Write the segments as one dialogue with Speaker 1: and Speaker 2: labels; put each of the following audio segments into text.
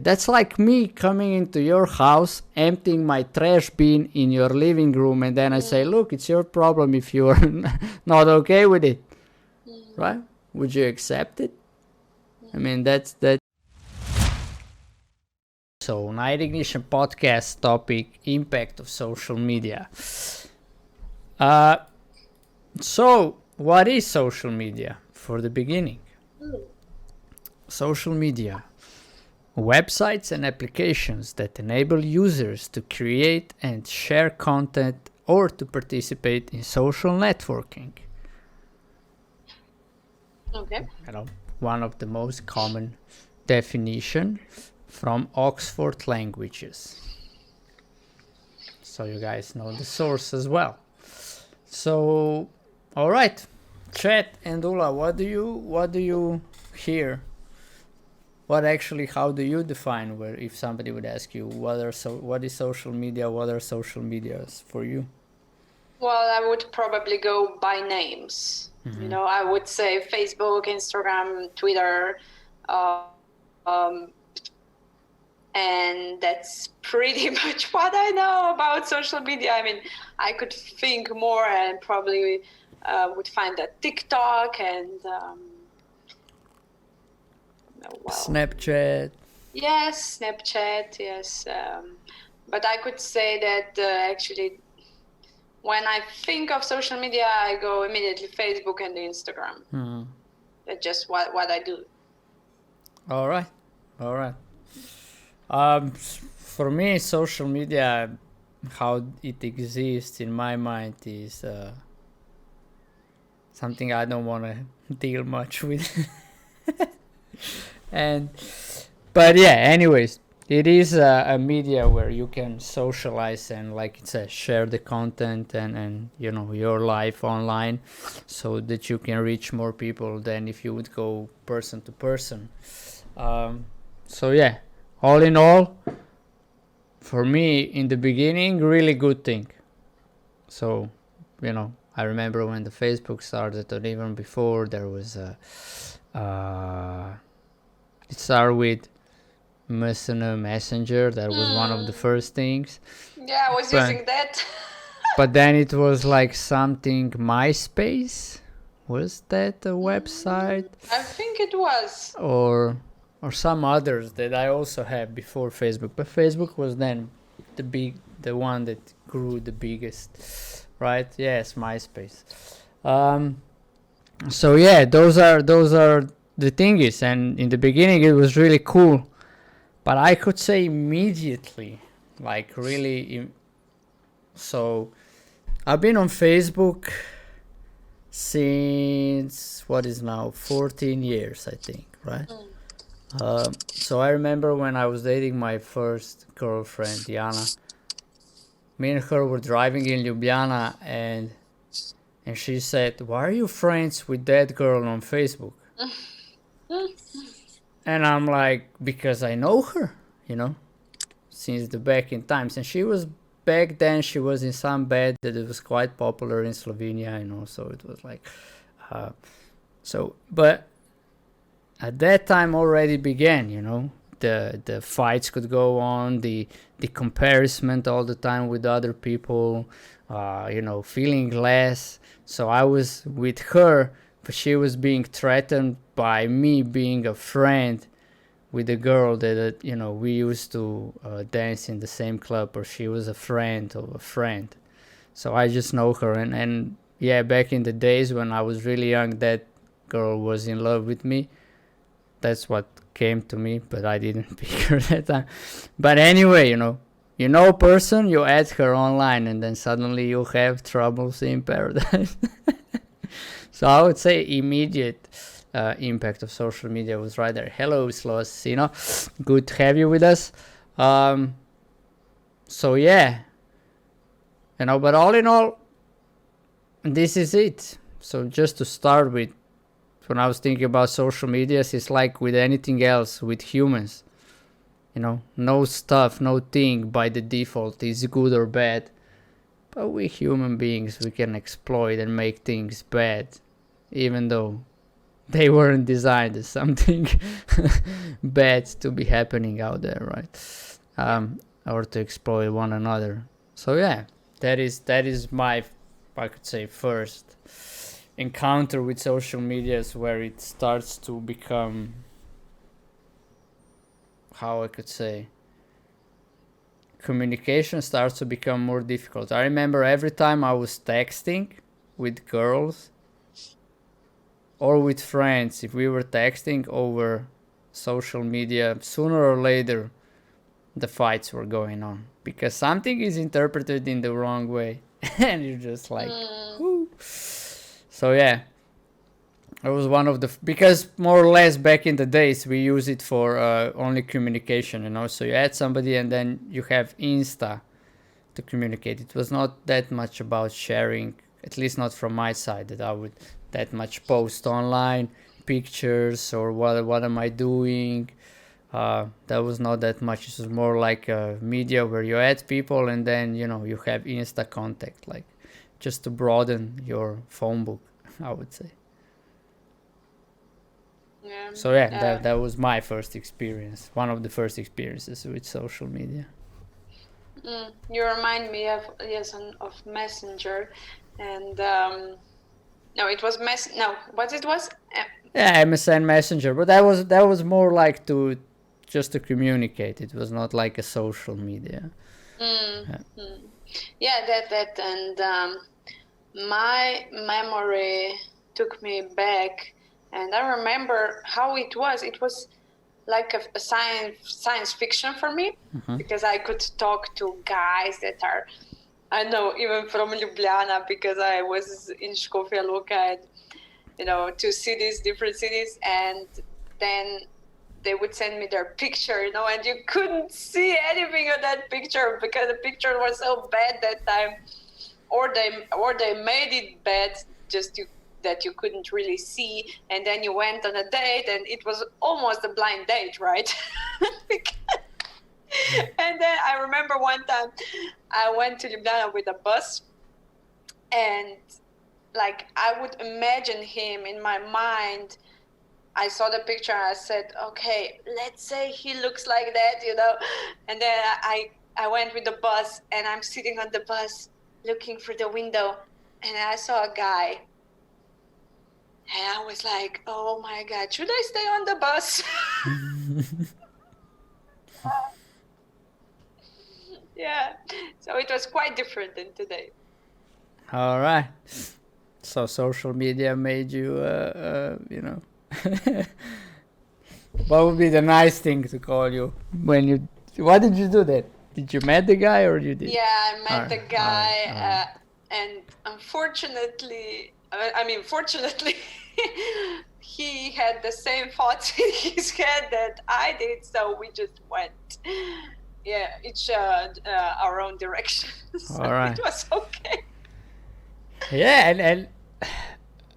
Speaker 1: That's like me coming into your house, emptying my trash bin in your living room, and then I say, look, it's your problem if you're not okay with it. Right? Would you accept it? I mean, that's that. So, Night Ignition podcast topic, impact of social media. So, what is social media for the beginning? Social media. Websites and applications that enable users to create and share content or to participate in social networking.
Speaker 2: Okay.
Speaker 1: One of the most common definition from Oxford Languages. So you guys know the source as well. So, all right, Chet and Ula, what do you hear? How do you define if somebody would ask you what is social media? What are social medias for you?
Speaker 2: Well, I would probably go by names. I would say Facebook, Instagram, Twitter, and that's pretty much what I know about social media. I mean, I could think more and probably would find that TikTok and
Speaker 1: Snapchat.
Speaker 2: Yes, Snapchat, yes. But I could say that actually when I think of social media, I go immediately Facebook and Instagram. That's just what I do.
Speaker 1: All right. For me, social media, how it exists in my mind is something I don't want to deal much with. But yeah, anyways, it is a media where you can socialize and, like it says, share the content and your life online, so that you can reach more people than if you would go person to person. So yeah, all in all, for me in the beginning, really good thing. So I remember when the Facebook started, or even before, there was it started with Messenger. That was one of the first things.
Speaker 2: Yeah, I was using that.
Speaker 1: But then it was like something MySpace. Was that a website?
Speaker 2: I think it was.
Speaker 1: Or some others that I also had before Facebook. But Facebook was then the one that grew the biggest, right? Yes, MySpace. So yeah, those are the things, and in the beginning it was really cool. But I could say immediately, like really. So I've been on Facebook since what is now 14 years, I think, right? So I remember when I was dating my first girlfriend, Diana. Me and her were driving in Ljubljana, and she said, "Why are you friends with that girl on Facebook?" And I'm like, because I know her, since the back in times. And she was, back then, she was in some band that it was quite popular in Slovenia, so it was like, but at that time already began, the fights could go on, the comparison all the time with other people, feeling less. So I was with her, but she was being threatened by me being a friend with a girl that we used to dance in the same club, or she was a friend of a friend. So I just know her, and yeah, back in the days when I was really young, that girl was in love with me. That's what came to me, but I didn't pick her that time. But anyway, a person, you add her online, and then suddenly you have troubles in paradise. So I would say immediate impact of social media was right there. Hello, Slosino. Good to have you with us. So yeah, but all in all, this is it. So just to start with, when I was thinking about social medias, it's like with anything else, with humans. No stuff, no thing by the default is good or bad. But we human beings, we can exploit and make things bad, even though they weren't designed as something bad to be happening out there, right? Or to exploit one another. So yeah, that is my, I could say, first encounter with social medias, where it starts to become, how I could say, communication starts to become more difficult. I remember every time I was texting with girls or with friends, if we were texting over social media, sooner or later the fights were going on, because something is interpreted in the wrong way and you're just like, whoo. So yeah, it was one of the, because more or less back in the days we use it for only communication, so you add somebody and then you have Insta to communicate. It was not that much about sharing, at least not from my side, that I would that much post online pictures or what am I doing. That was not that much. It was more like a media where you add people and then you have Insta contact, like just to broaden your phone book, I would say.
Speaker 2: Yeah.
Speaker 1: So yeah, that was my first experience, one of the first experiences with social media.
Speaker 2: You remind me of Messenger, and no, it was what it was?
Speaker 1: Yeah, MSN Messenger, but that was more like just to communicate. It was not like a social media.
Speaker 2: Yeah, that and my memory took me back, and I remember how it was. It was like a science fiction for me, because I could talk to guys that are, I know, even from Ljubljana, because I was in Škofja Loka, and, different cities, and then they would send me their picture, and you couldn't see anything of that picture because the picture was so bad that time, or they made it bad just that you couldn't really see, and then you went on a date and it was almost a blind date, right? And then I remember one time I went to Ljubljana with a bus, and like I would imagine him in my mind. I saw the picture and I said, okay, let's say he looks like that, and then I went with the bus, and I'm sitting on the bus looking through the window, and I saw a guy. And I was like, oh my God, should I stay on the bus? Yeah, so it was quite different than today.
Speaker 1: All right. So social media made you, what would be the nice thing to call you when you, what did you do then? Did you met the guy or you did?
Speaker 2: Yeah, I met the guy, and unfortunately, fortunately, he had the same thoughts in his head that I did, so we just went, each our own directions. So all right. It was okay.
Speaker 1: Yeah, and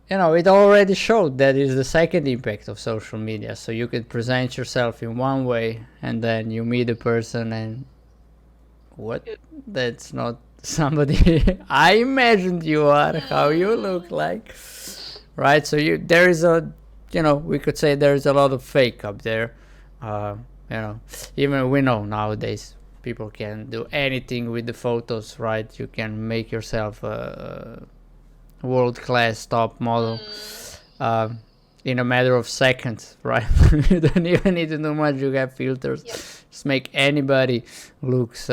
Speaker 1: it already showed that is the second impact of social media. So you could present yourself in one way, and then you meet a person, and what? That's not somebody I imagined you are, how you look like, right? So there is we could say there is a lot of fake up there. Even we know nowadays people can do anything with the photos, right? You can make yourself a world-class top model in a matter of seconds, right? You don't even need to do much. You have filters. Yep. Just make anybody looks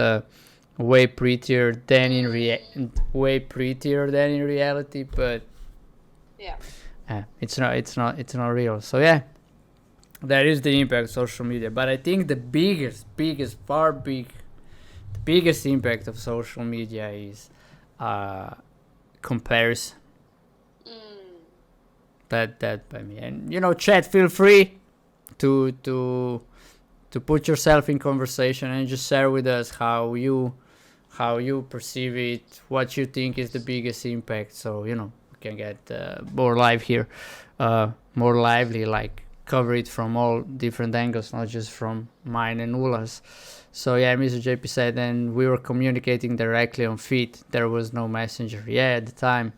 Speaker 1: way prettier than in reality, but it's not real. So yeah, that is the impact of social media. But I think the biggest impact of social media is comparison. That by me. And chat, feel free to put yourself in conversation and just share with us how you perceive it, what you think is the biggest impact, so we can get more live here, more lively, like cover it from all different angles, not just from mine and Ula's. So yeah, Mr. JP said, and we were communicating directly on feed. There was no messenger. Yeah, at the time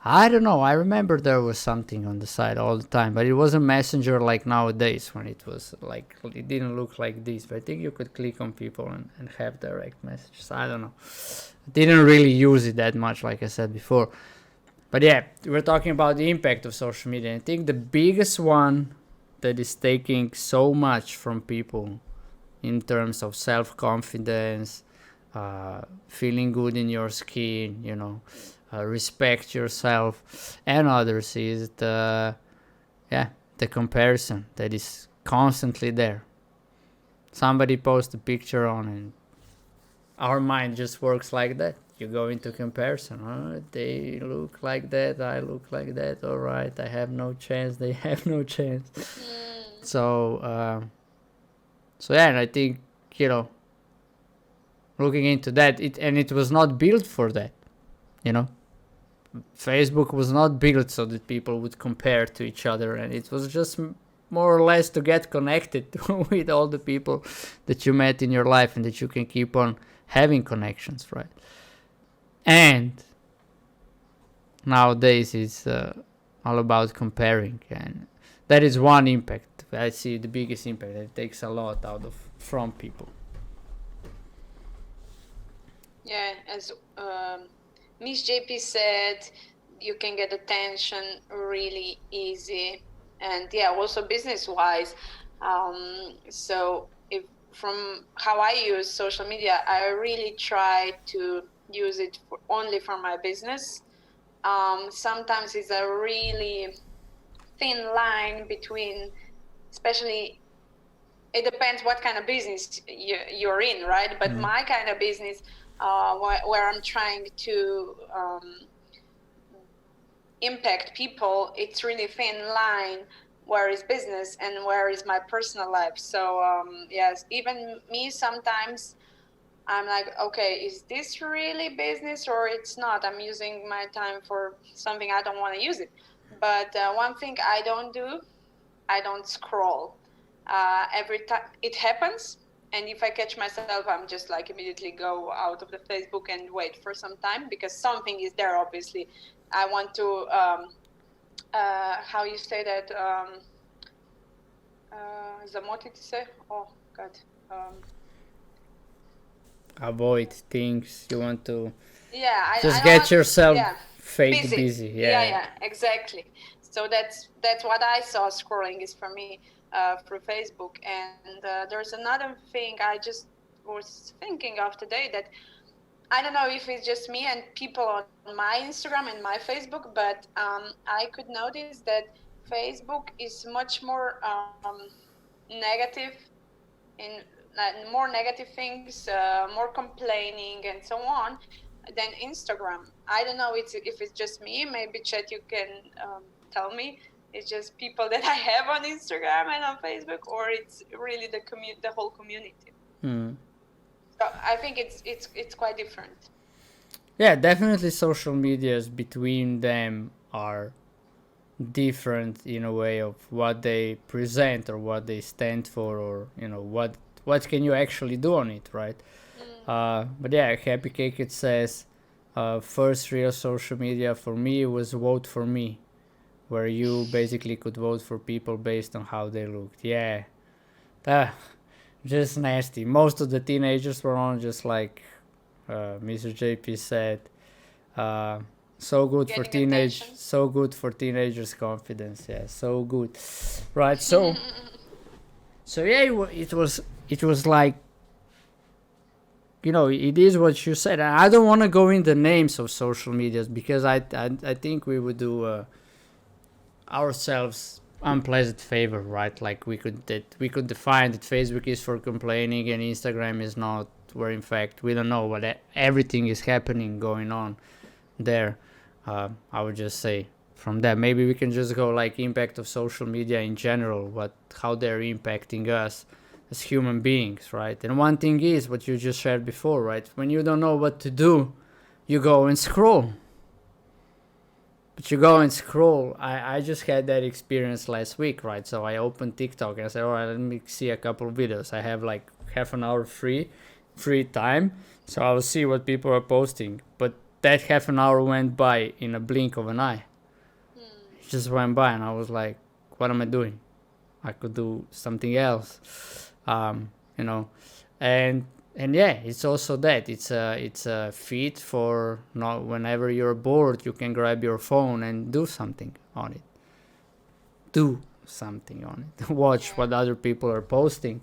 Speaker 1: I don't know. I remember there was something on the side all the time, but it wasn't Messenger like nowadays when it was like, it didn't look like this. But I think you could click on people and have direct messages. I don't know. Didn't really use it that much, like I said before. But yeah, we're talking about the impact of social media. I think the biggest one that is taking so much from people in terms of self-confidence, feeling good in your skin, respect yourself and others, is the comparison that is constantly there. Somebody posts a picture on, and our mind just works like that. You go into comparison. Oh, they look like that, I look like that. All right, I have no chance, they have no chance. So yeah, and I think, looking into that, it was not built for that. Facebook was not built so that people would compare to each other, and it was just more or less to get connected with all the people that you met in your life and that you can keep on having connections, right? And nowadays it's all about comparing, and that is one impact. I see the biggest impact. It takes a lot from people.
Speaker 2: Yeah, as Miss JP said, you can get attention really easy, and yeah, also business-wise. So if from how I use social media, I really try to use it only for my business. Sometimes it's a really thin line between, especially, it depends what kind of business you're in, right? But my kind of business, where I'm trying to impact people, it's really thin line. Where is business and where is my personal life? So yes, even me sometimes I'm like, okay, is this really business or it's not? I'm using my time for something I don't want to use it. But one thing I don't do, I don't scroll. Every time it happens, and if I catch myself, I'm just like immediately go out of the Facebook and wait for some time, because something is there, obviously. I want to, how you say that, zamotiti se? Oh, God.
Speaker 1: Avoid things. You want to
Speaker 2: I
Speaker 1: get yourself fake
Speaker 2: busy. Yeah, exactly. So that's what I saw scrolling is for me through Facebook. And there's another thing I just was thinking of today, that I don't know if it's just me and people on my Instagram and my Facebook, but I could notice that Facebook is much more negative, in more negative things, more complaining and so on, than Instagram. I don't know if it's just me. Maybe Chet, you can tell me. It's just people that I have on Instagram and on Facebook, or it's really the whole community. So I think it's quite different.
Speaker 1: Yeah, definitely social medias between them are different in a way of what they present or what they stand for, or what can you actually do on it, right? But yeah, Happy Cake, it says first real social media for me was Vote For Me, where you basically could vote for people based on how they looked. Yeah, just nasty. Most of the teenagers were on, just like Mr. JP said, so good for teenagers' confidence. Yeah, so good, right? So yeah, it was like, it is what you said. I don't want to go in the names of social medias, because I think we would do ourselves unpleasant favor, right? Like we could define that Facebook is for complaining and Instagram is not, where in fact we don't know what everything is happening going on there. I would just say from that, maybe we can just go like impact of social media in general, how they're impacting us as human beings, right? And one thing is what you just shared before, right? When you don't know what to do, you go and scroll. But you go and scroll. I just had that experience last week, right? So I opened TikTok and I said, all right, let me see a couple of videos. I have like half an hour free time, so I'll see what people are posting. But that half an hour went by in a blink of an eye. It just went by, and I was like, what am I doing? I could do something else. You know, and yeah, it's also that it's a feed for not whenever you're bored, you can grab your phone and do something on it. Watch what other people are posting,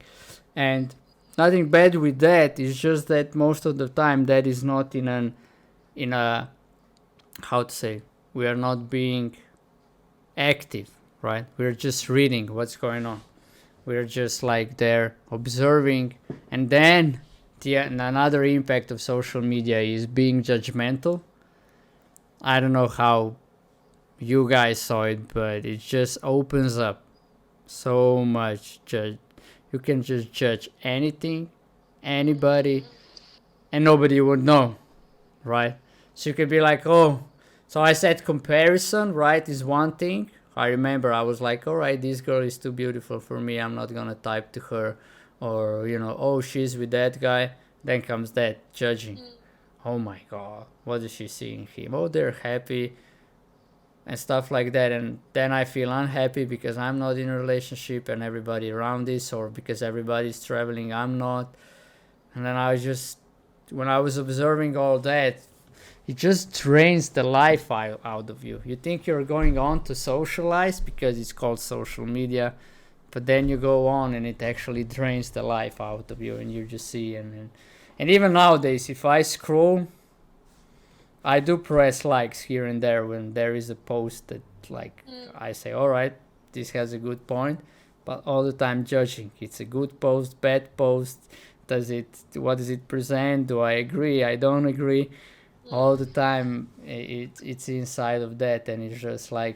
Speaker 1: and nothing bad with that. It's just that most of the time that is not in a how to say, we are not being active, right? We're just reading what's going on. We're just like there observing. And then another impact of social media is being judgmental. I don't know how you guys saw it, but it just opens up so much. You can just judge anything, anybody, and nobody would know, right? So you could be like, oh, so I said comparison, right, is one thing. I remember I was like, all right, this girl is too beautiful for me. I'm not going to type to her. Or, oh, she's with that guy. Then comes that judging. Oh, my God. What does she see in him? Oh, they're happy and stuff like that. And then I feel unhappy because I'm not in a relationship and everybody around is, or because everybody's traveling, I'm not. And then when I was observing all that, it just drains the life out of you. You think you're going on to socialize because it's called social media, but then you go on and it actually drains the life out of you, and you just see. And even nowadays, if I scroll, I do press likes here and there when there is a post that I say, all right, this has a good point, but all the time judging. It's a good post, bad post. What does it present? Do I agree? I don't agree. All the time it's inside of that, and it's just like,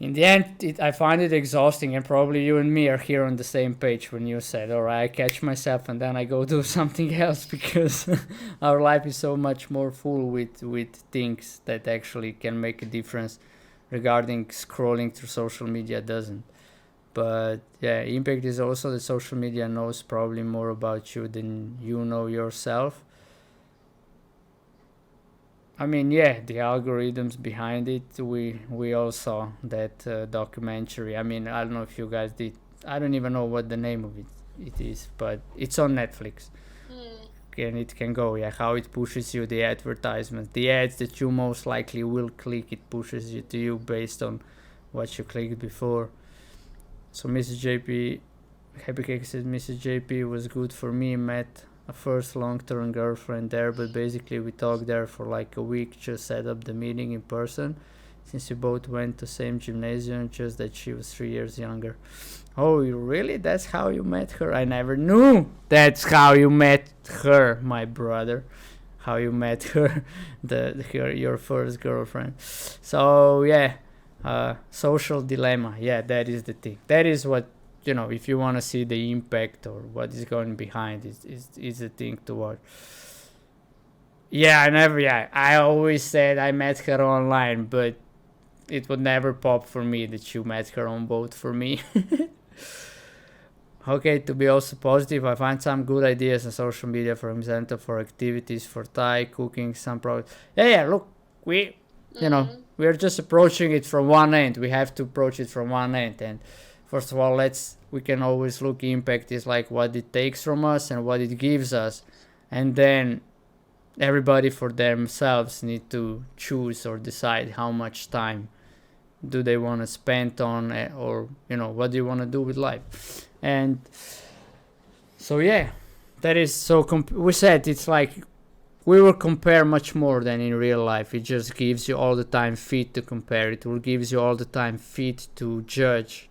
Speaker 1: in the end, I find it exhausting, and probably you and me are here on the same page when you said, all right, I catch myself and then I go do something else, because our life is so much more full with things that actually can make a difference. Regarding scrolling through social media doesn't. But yeah, impact is also that social media knows probably more about you than you know yourself. I mean, yeah, the algorithms behind it, we all saw that documentary. I mean, I don't know if you guys did. I don't even know what the name of it is, but it's on Netflix. And it can go, how it pushes you, the advertisements, the ads that you most likely will click, it pushes you to you based on what you clicked before. So Mrs. JP, Happy Cake says, Mrs. JP was good for me, met a first long-term girlfriend there, but basically we talked there for like a week, just set up the meeting in person, since we both went to same gymnasium, just that she was 3 years younger. Oh, really? That's how you met her? I never knew that's how you met her, my brother. How you met her, your first girlfriend. So yeah, social dilemma. Yeah, that is the thing. That is what, if you want to see the impact or what is going behind, is the thing to watch. I always said I met her online, but it would never pop for me that you met her on both for me. Okay, to be also positive, I find some good ideas on social media, for example, for activities, for Thai cooking, some products. Look, we're just approaching it from one end. We have to approach it from one end. And first of all, we can always look, impact is like what it takes from us and what it gives us. And then everybody for themselves need to choose or decide how much time do they want to spend on, or what do you want to do with life. And so that is so we said it's like we will compare much more than in real life. It just gives you all the time feed to compare. It will gives you all the time feed to judge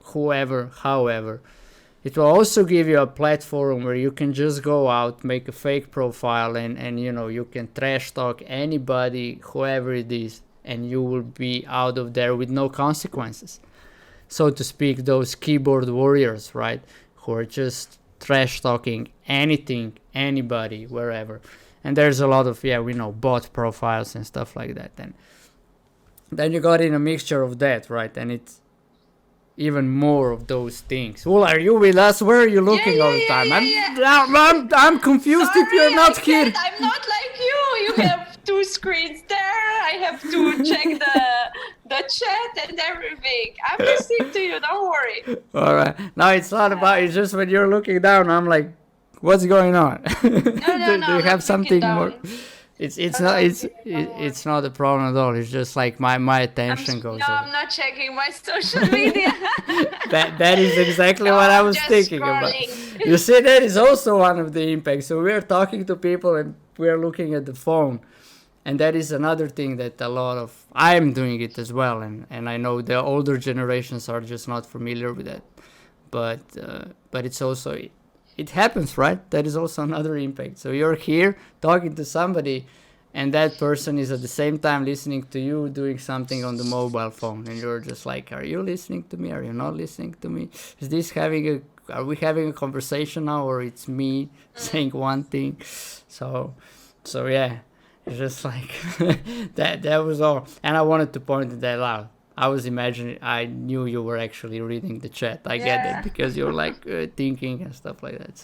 Speaker 1: whoever, however. It will also give you a platform where you can just go out, make a fake profile, and you can trash talk anybody, whoever it is, and you will be out of there with no consequences. So to speak, those keyboard warriors, right, who are just trash talking anything, anybody, wherever. And there's a lot of, we know, bot profiles and stuff like that. And then you got in a mixture of that, right? And even more of those things. Well, are you with us? Where are you looking all the time? I'm confused.
Speaker 2: Sorry,
Speaker 1: if you're not here.
Speaker 2: I'm not like you. You have 2 screens there. I have to check the chat and everything. I'm listening to you. Don't worry.
Speaker 1: All right. No, it's not about. It's just when you're looking down, I'm like, what's going on?
Speaker 2: No,
Speaker 1: do you have something more? It's not a problem at all. It's just like my attention goes.
Speaker 2: No, I'm not checking my social media.
Speaker 1: that is exactly what I was thinking about. You see, that is also one of the impacts. So we're talking to people and we're looking at the phone, and that is another thing that I'm doing it as well, and I know the older generations are just not familiar with that, but it's also. It happens, right? That is also another impact. So you're here talking to somebody, and that person is at the same time listening to you doing something on the mobile phone, and you're just like, are you listening to me? Are you not listening to me? Are we having a conversation now, or it's me saying one thing? So yeah, it's just like that was all, and I wanted to point that out. I was imagining, I knew you were actually reading the chat. I get it, because you're like thinking and stuff like that.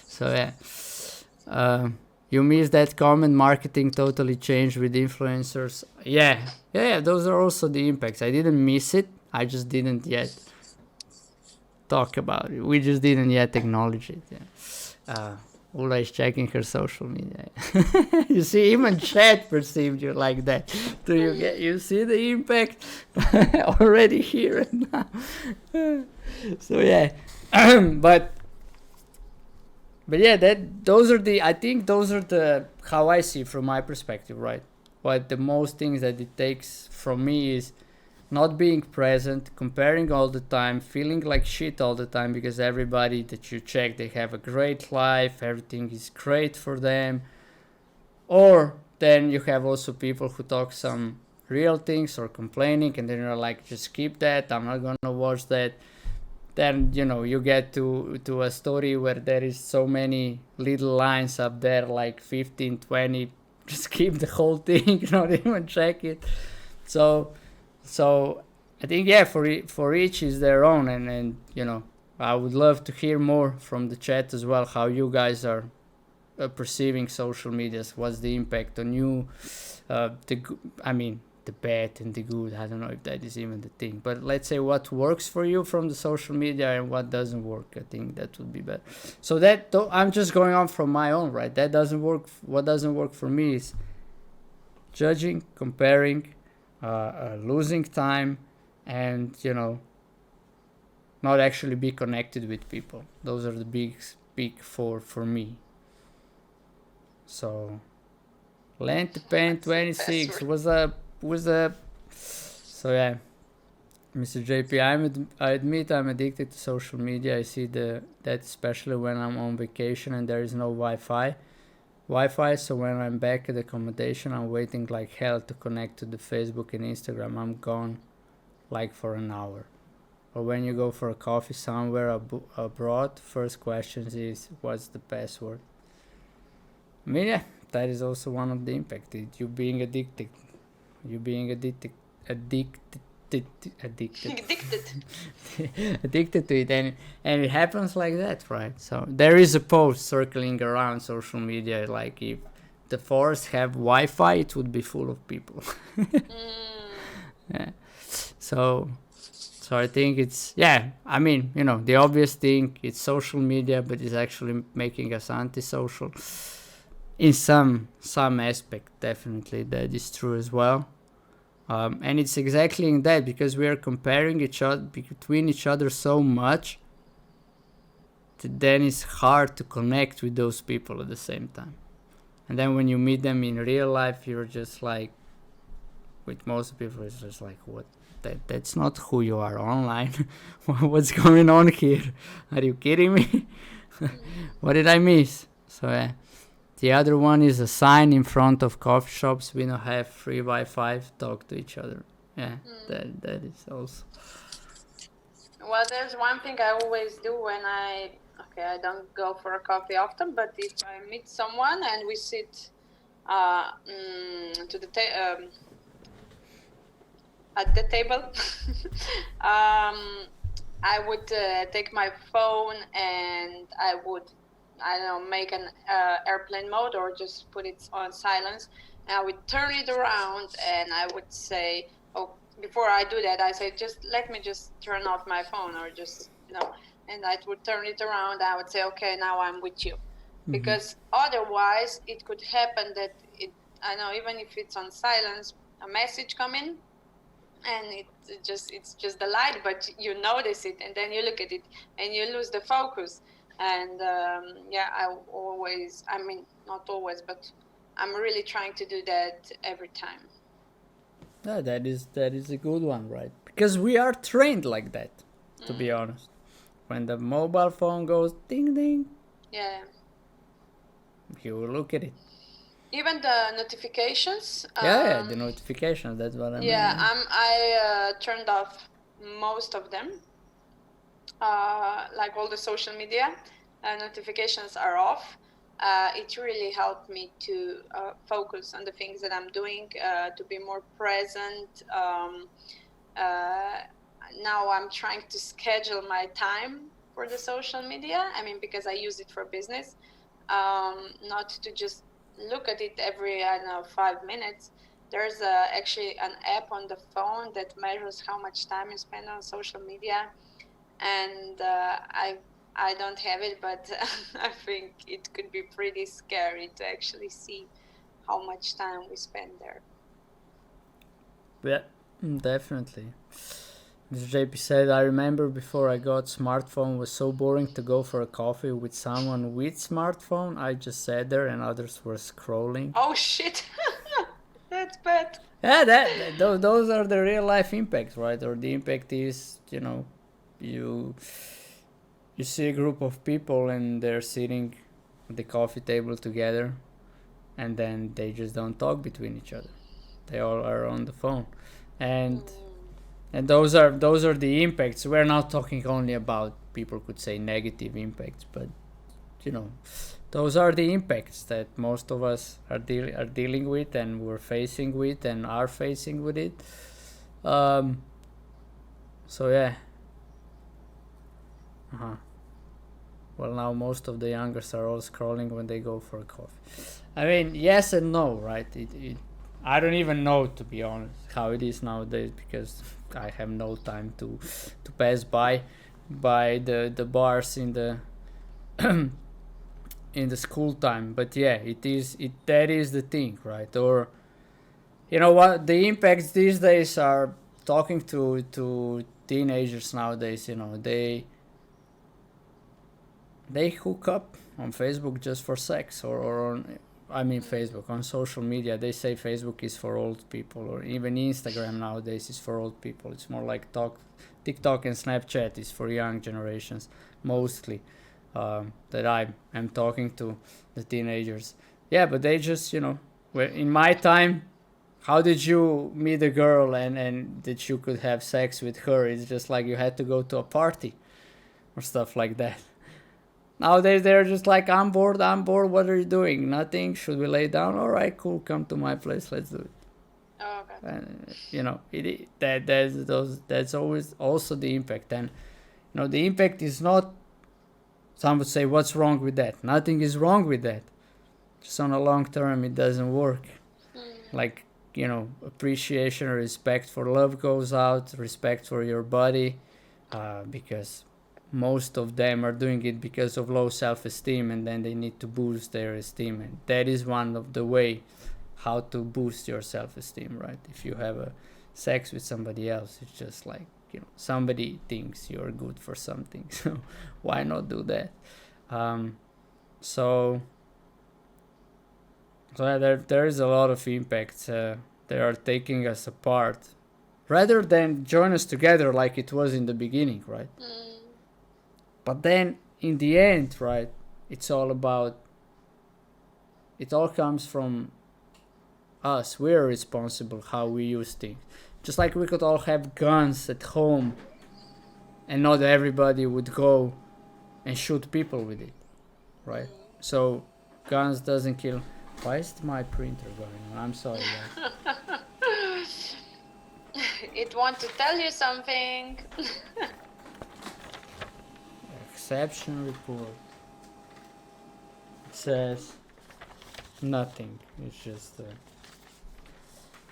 Speaker 1: So yeah. You missed that comment, marketing totally changed with influencers. Yeah. Those are also the impacts. I didn't miss it. I just didn't yet talk about it. We just didn't yet acknowledge it. Yeah. Ula is checking her social media. You see, even chat perceived you like that. You see the impact already here and now? So yeah, but yeah, I think those are the how I see from my perspective, right? But the most things that it takes from me is not being present, comparing all the time, feeling like shit all the time because everybody that you check, they have a great life, everything is great for them. Or then you have also people who talk some real things or complaining, and then you're like, just keep that, I'm not gonna watch that. Then, you get to a story where there is so many little lines up there, like 15, 20, just keep the whole thing, not even check it. So I think, for each is their own, and I would love to hear more from the chat as well, how you guys are perceiving social medias. What's the impact on you? The bad and the good. I don't know if that is even the thing, but let's say what works for you from the social media and what doesn't work. I think that would be better. So I'm just going on from my own, right? That doesn't work. What doesn't work for me is judging, comparing, losing time, and not actually be connected with people. Those are the big four for me. So Lente 26 was up. So yeah, Mr. JP, I admit I'm addicted to social media. I see that especially when I'm on vacation and there is no Wi-Fi. So when I'm back at accommodation, I'm waiting like hell to connect to the Facebook and Instagram. I'm gone like for an hour. Or when you go for a coffee somewhere abroad, first question is, what's the password? I mean, yeah, that is also one of the impacts. You being addicted addicted to it, and it happens like that, right? So there is a post circling around social media, like if the forest have Wi-Fi, it would be full of people. Yeah. So I think it's, the obvious thing, it's social media, but it's actually making us antisocial in some aspect. Definitely that is true as well. And it's exactly in that, because we are comparing between each other so much that then it's hard to connect with those people at the same time. And then when you meet them in real life, you're just like, with most people, it's just like, what? That's not who you are online. What's going on here? Are you kidding me? What did I miss? So yeah. The other one is a sign in front of coffee shops. We don't have free Wi-Fi. Talk to each other. Yeah, that is also.
Speaker 2: Well, there's one thing I always do when I don't go for a coffee often, but if I meet someone and we sit to the at the table, I would take my phone and I would, I don't know, make an airplane mode or just put it on silence. And I would turn it around and I would say, oh, before I do that, I say, just let me just turn off my phone or just, and I would turn it around. I would say, okay, now I'm with you. Because otherwise it could happen that I know, even if it's on silence, a message come in and it's just the light, but you notice it and then you look at it and you lose the focus. And I mean, not always, but I'm really trying to do that every time.
Speaker 1: Yeah, that is a good one, right? Because we are trained like that, to be honest. When the mobile phone goes ding ding,
Speaker 2: yeah,
Speaker 1: you will look at it.
Speaker 2: even the notifications.
Speaker 1: Yeah, the notifications. That's what I mean.
Speaker 2: Yeah, I turned off most of them. Like all the social media notifications are off. It really helped me to focus on the things that I'm doing, to be more present. Now I'm trying to schedule my time for the social media. I mean, because I use it for business, not to just look at it every, 5 minutes. There's actually an app on the phone that measures how much time you spend on social media. And I don't have it, but I think it could be pretty scary to actually see how much time we spend there.
Speaker 1: Yeah, definitely. Mr. JP said, I remember before I got smartphone was so boring to go for a coffee with someone with smartphone. I just sat there and others were scrolling.
Speaker 2: Oh shit, that's bad.
Speaker 1: Yeah, those are the real life impacts, right? Or the impact is, you see a group of people and they're sitting at the coffee table together, and then they just don't talk between each other. They all are on the phone, and those are the impacts. We're not talking only about, people could say, negative impacts, but those are the impacts that most of us are dealing with, and we're facing with, and are facing with it. So yeah. Well, now most of the youngers are all scrolling when they go for a coffee. I mean, yes and no, right? I don't even know, to be honest, how it is nowadays, because I have no time to pass by the bars in the in the school time. But yeah, that is the thing, right? Or what the impacts these days are, talking to teenagers nowadays. They hook up on Facebook just for sex, or on, I mean, Facebook, on social media. They say Facebook is for old people, or even Instagram nowadays is for old people. It's more like TikTok and Snapchat is for young generations, mostly, that I am talking to, the teenagers. Yeah, but they just, in my time, how did you meet a girl and that you could have sex with her? It's just like you had to go to a party or stuff like that. Nowadays they're just like, I'm bored, what are you doing? Nothing. Should we lay down? All right, cool, come to my place, let's do it.
Speaker 2: Oh, okay.
Speaker 1: That's always also the impact. And the impact is not, some would say, what's wrong with that? Nothing is wrong with that. Just on a long term it doesn't work. Like, appreciation, respect for love goes out, respect for your body, because most of them are doing it because of low self-esteem, and then they need to boost their esteem, and that is one of the way how to boost your self-esteem, right? If you have a sex with somebody else, it's just like, somebody thinks you're good for something, so why not do that? So there is a lot of impacts. They are taking us apart rather than join us together like it was in the beginning, right? But then in the end, right, it all comes from us. We're responsible how we use things. Just like we could all have guns at home and not everybody would go and shoot people with it, right? So guns doesn't kill. Why is my printer going on? I'm sorry, guys.
Speaker 2: It wants to tell you something.
Speaker 1: Reception report. It says nothing. It's just a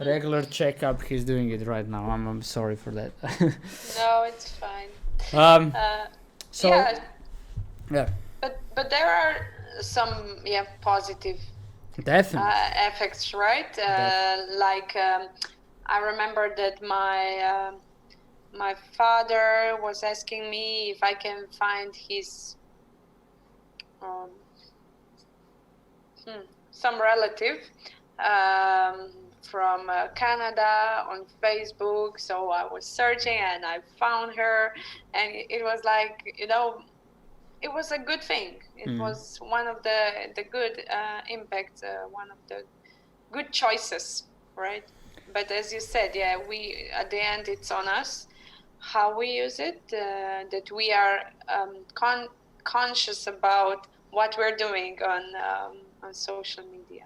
Speaker 1: regular checkup. He's doing it right now. I'm sorry for that.
Speaker 2: No, it's fine.
Speaker 1: So
Speaker 2: Yeah,
Speaker 1: yeah,
Speaker 2: but there are some positive
Speaker 1: definitely.
Speaker 2: effects, right? Like I remember that my father was asking me if I can find his some relative from Canada on Facebook. So I was searching and I found her, and it was like, it was a good thing. It was one of the good impacts, one of the good choices, right? But as you said, we at the end it's on us how we use it. That we are conscious about what we're doing on social media.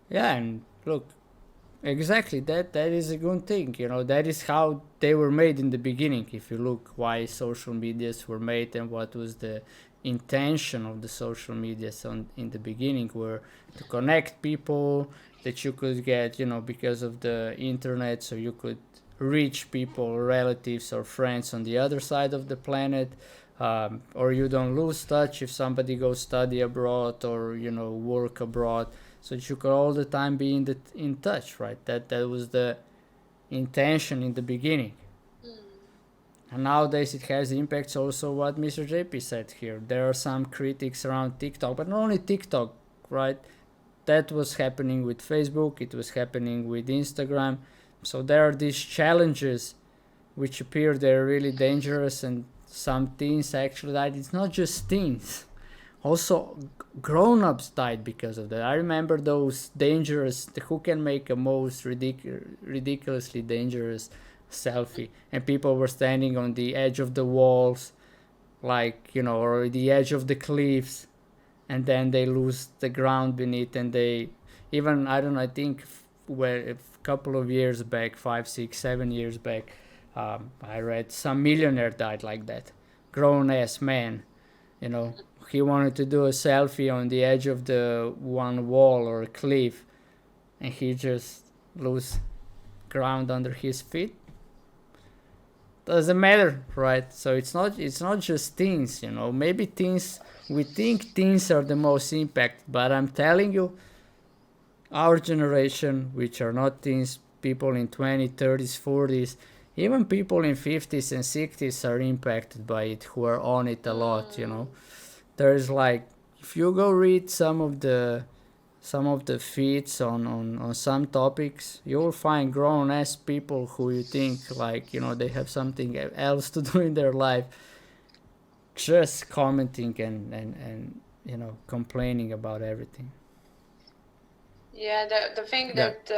Speaker 1: Yeah, and look, exactly that is a good thing. That is how they were made in the beginning. If you look why social medias were made and what was the intention of the social medias in the beginning, were to connect people, that you could get, because of the internet, so you could reach people, relatives or friends on the other side of the planet. Or you don't lose touch if somebody goes study abroad or work abroad, so that you could all the time be in touch, right? That was the intention in the beginning. And nowadays it has impacts also what Mr. JP said here. There are some critics around TikTok, but not only TikTok, right? That was happening with Facebook, it was happening with Instagram. So there are these challenges which appear they're really dangerous, and some teens actually died. It's not just teens. Also, grown-ups died because of that. I remember those dangerous, who can make a most ridiculously dangerous selfie, and people were standing on the edge of the walls, like, or the edge of the cliffs, and then they lose the ground beneath, and they even, I don't know, I think a couple of years back, 5, 6, 7 years back, I read some millionaire died like that, grown-ass man, he wanted to do a selfie on the edge of the one wall or a cliff, and he just lose ground under his feet. Doesn't matter, right? So it's not just teens, maybe teens, we think teens are the most impacted, but I'm telling you, our generation, which are not teens, people in 20s, 30s, 40s, even people in 50s and 60s are impacted by it, who are on it a lot. There's like, if you go read some of the feeds on some topics, you will find grown ass people who you think, like, they have something else to do in their life, just commenting and complaining about everything.
Speaker 2: Yeah, the thing that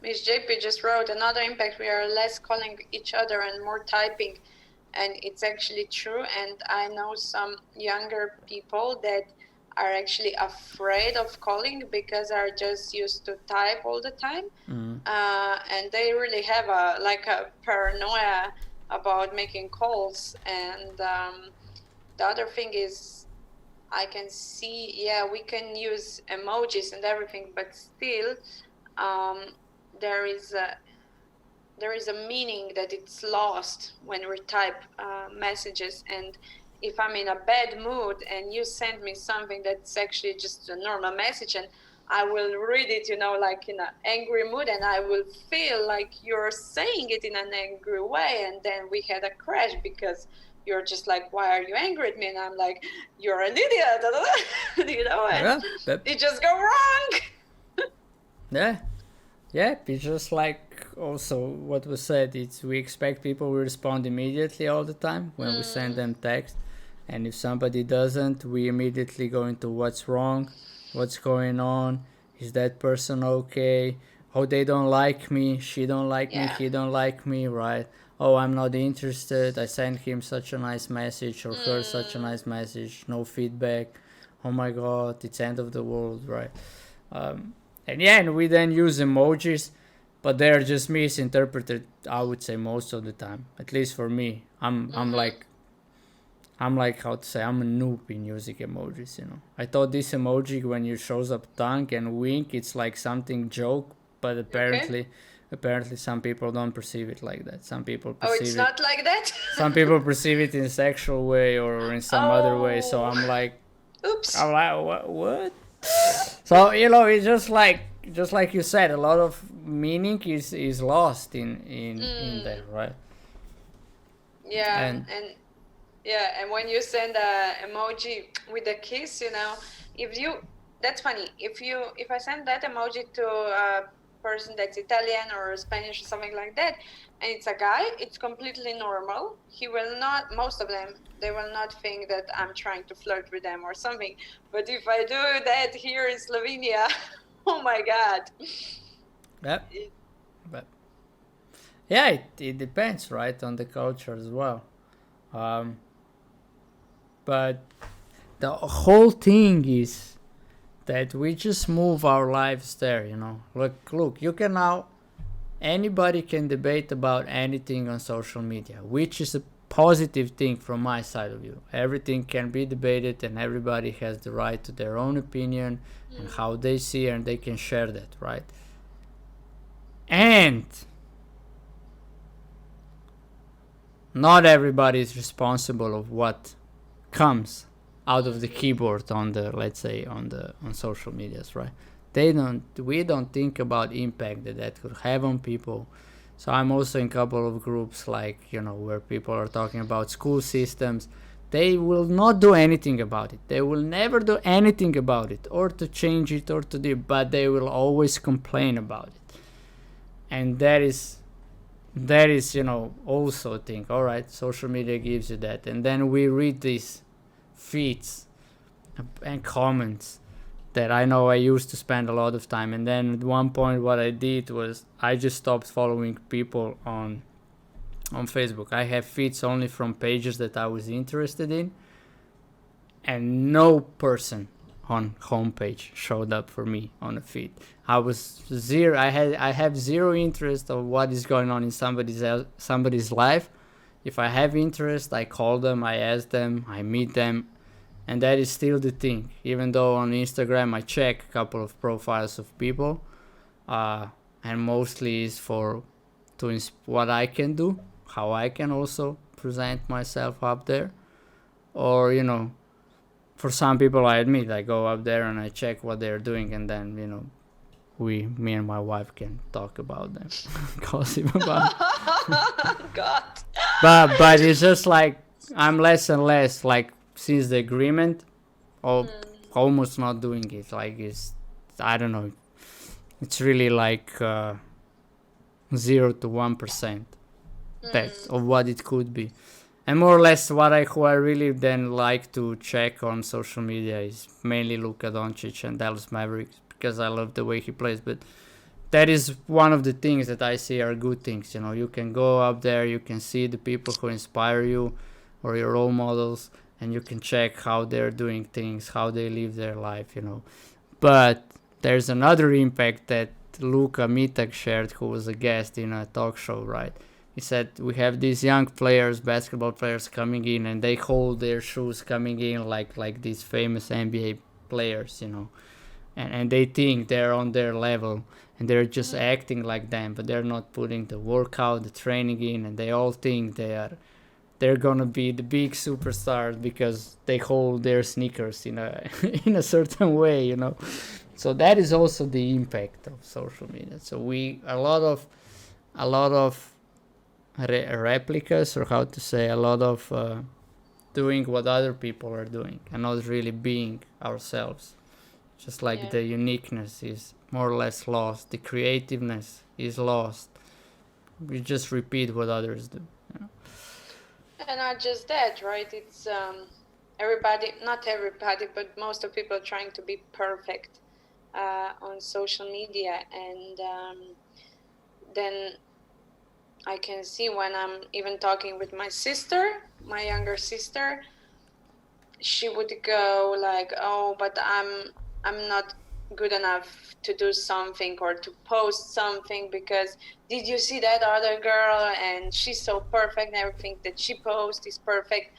Speaker 2: Ms. JP just wrote, another impact, we are less calling each other and more typing. And it's actually true. And I know some younger people that are actually afraid of calling because are just used to type all the time. And they really have a paranoia about making calls. And the other thing is, I can see, we can use emojis and everything, but still there is a meaning that it's lost when we type messages. And if I'm in a bad mood and you send me something that's actually just a normal message, and I will read it, like in an angry mood, and I will feel like you're saying it in an angry way, and then we had a crash because you're just like, why are you angry at me? And I'm like, you're an idiot, and it just go wrong.
Speaker 1: Yeah, it's just like also what was said, it's we expect people will respond immediately all the time when we send them text, and if somebody doesn't, we immediately go into what's wrong, what's going on, is that person okay, oh, they don't like me, she don't like me, he don't like me, right? Oh, I'm not interested, I sent him such a nice message or her such a nice message, no feedback, oh my god, it's end of the world, right? And we then use emojis, but they're just misinterpreted, I would say, most of the time. At least for me. I'm I'm like, how to say, I'm a noob in using emojis, you know. I thought this emoji, when it shows up tongue and wink, it's like something joke, but apparently some people don't perceive it like that. Some people perceive
Speaker 2: it's not like that?
Speaker 1: some people perceive it in a sexual way or in some other way. So I'm like,
Speaker 2: oops.
Speaker 1: What? So, you know, it's just like you said, a lot of meaning is lost in there, right?
Speaker 2: Yeah, and when you send a emoji with a kiss, you know, that's funny. If I send that emoji to a person that's Italian or Spanish or something like that, and it's a guy, it's completely normal. He will not, most of them, they will not think that I'm trying to flirt with them or something. But if I do that here in Slovenia, oh my God.
Speaker 1: Yep. But yeah, it depends, right, on the culture as well. But the whole thing is that we just move our lives there, you know. Look, you can now, anybody can debate about anything on social media, which is a positive thing from my side of view. Everything can be debated and everybody has the right to their own opinion and how they see it, and they can share that, right? And not everybody is responsible of what comes out of the keyboard on the, let's say, on social medias, right? We don't think about impact that could have on people. So I'm also in a couple of groups, like, you know, where people are talking about school systems. They will not do anything about it. They will never do anything about it or to change it or to do, but they will always complain about it. And that is, you know, also think, all right, social media gives you that. And then we read these feeds and comments that I know I used to spend a lot of time. And then at one point what I did was I just stopped following people on Facebook. I have feeds only from pages that I was interested in, and no person on homepage showed up for me on a feed. I was zero. I have zero interest of what is going on in somebody's life. If I have interest, I call them, I ask them, I meet them, and that is still the thing. Even though on Instagram I check a couple of profiles of people, and mostly is for what I can do, how I can also present myself up there, or, you know, for some people, I admit, I go up there and I check what they're doing, and then, you know, me and my wife can talk about them, gossip about
Speaker 2: God.
Speaker 1: But it's just like I'm less and less, like, since the agreement, almost not doing it. Like, I don't know, it's really like 0 to 1% that of what it could be. And more or less who I really then like to check on social media is mainly Luka Doncic and Dallas Mavericks, because I love the way he plays. But that is one of the things that I see are good things. You know, you can go up there, you can see the people who inspire you or your role models, and you can check how they're doing things, how they live their life, you know. But there's another impact that Luka Mitak shared, who was a guest in a talk show, right? He said, we have these young players, basketball players coming in, and they hold their shoes coming in like these famous NBA players, you know. And they think they're on their level, and they're just acting like them, but they're not putting the workout, the training in, and they all think they're gonna be the big superstars because they hold their sneakers in a in a certain way, you know. So that is also the impact of social media. So a lot of replicas, or how to say, a lot of doing what other people are doing and not really being ourselves. Just like the uniqueness is more or less lost, the creativeness is lost. We just repeat what others do, you know?
Speaker 2: And not just that, right? It's not everybody, but most of people are trying to be perfect on social media. And then I can see when I'm even talking with my sister, my younger sister, she would go like, oh, but I'm not good enough to do something or to post something, because did you see that other girl, and she's so perfect and everything that she posts is perfect.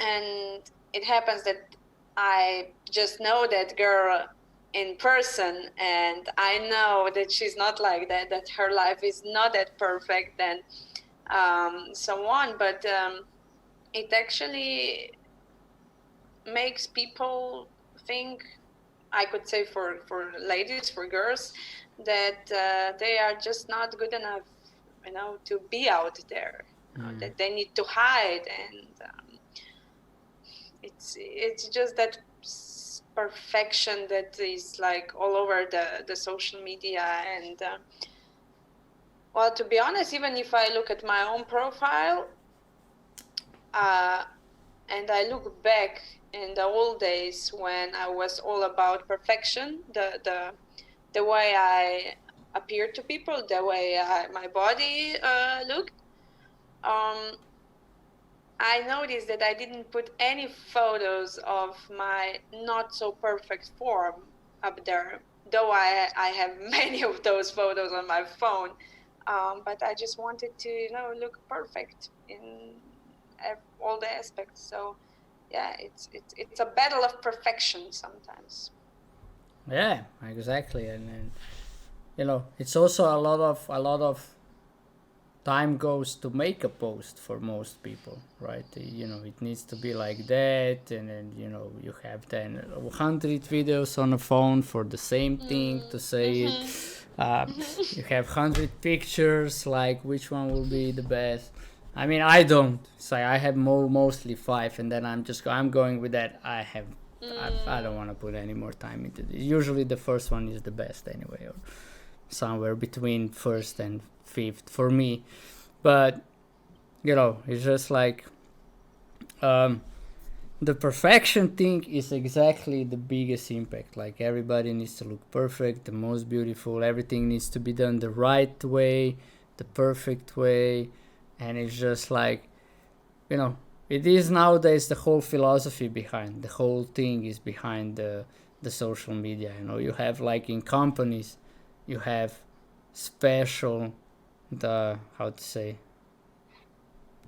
Speaker 2: and it happens that I just know that girl in person, and I know that she's not like that, that her life is not that perfect, and so on. But it actually makes people think, I could say for ladies, for girls, that they are just not good enough, to be out there, that they need to hide, and it's just that perfection that is like all over the social media. And well, to be honest, even if I look at my own profile, and I look back in the old days when I was all about perfection, the way I appeared to people, the way my body looked, I noticed that I didn't put any photos of my not so perfect form up there, though I have many of those photos on my phone. But I just wanted to, look perfect in all the aspects. So yeah, it's a battle of perfection sometimes.
Speaker 1: Yeah, exactly. And it's also a lot of time goes to make a post for most people, right? It needs to be like that, and then you have then 100 videos on a phone for the same thing to say it. You have 100 pictures, like which one will be the best. I mean, I don't say I have mostly 5, and then I'm going with that. I don't want to put any more time into this. Usually the first one is the best anyway, or somewhere between first and fifth for me. But it's just like the perfection thing is exactly the biggest impact. Like, everybody needs to look perfect, the most beautiful, everything needs to be done the right way, the perfect way. And it's just like, it is nowadays the whole philosophy behind the whole thing is behind the social media. You have, like, in companies, you have special, how to say,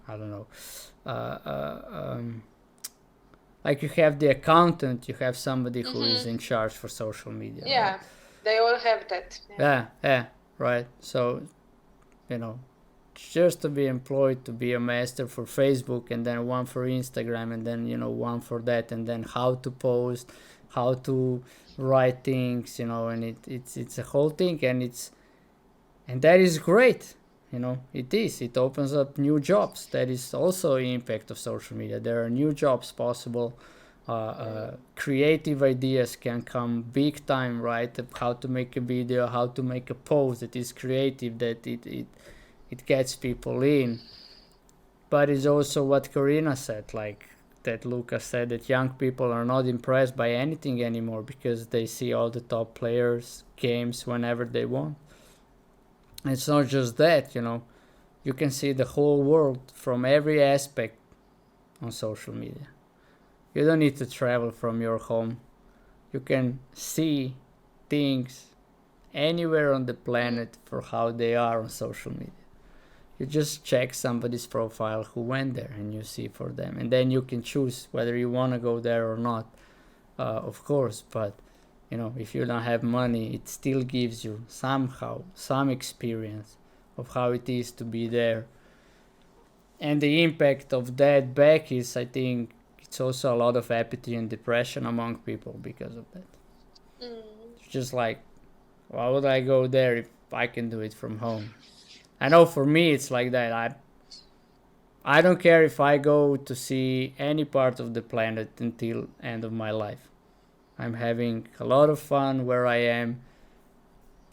Speaker 1: I don't know, like, you have the accountant, you have somebody who is in charge for social media.
Speaker 2: Yeah, right? They all have that.
Speaker 1: Yeah, right. So, just to be employed, to be a master for Facebook, and then one for Instagram, and then one for that, and then how to post, how to write things, and it's a whole thing, and that is great. It opens up new jobs. That is also an impact of social media. There are new jobs possible. Creative ideas can come big time, right? How to make a video, how to make a post that is creative, that it gets people in. But it's also what Karina said, like that Lucas said, that young people are not impressed by anything anymore because they see all the top players games whenever they want. It's not just that, you can see the whole world from every aspect on social media. You don't need to travel from your home. You can see things anywhere on the planet for how they are on social media. You just check somebody's profile who went there, and you see for them, and then you can choose whether you want to go there or not, of course. But if you don't have money, it still gives you somehow some experience of how it is to be there. And the impact of that back is, I think, it's also a lot of apathy and depression among people because of that. It's just like, why would I go there if I can do it from home? I know for me it's like that. I don't care if I go to see any part of the planet until end of my life. I'm having a lot of fun where I am.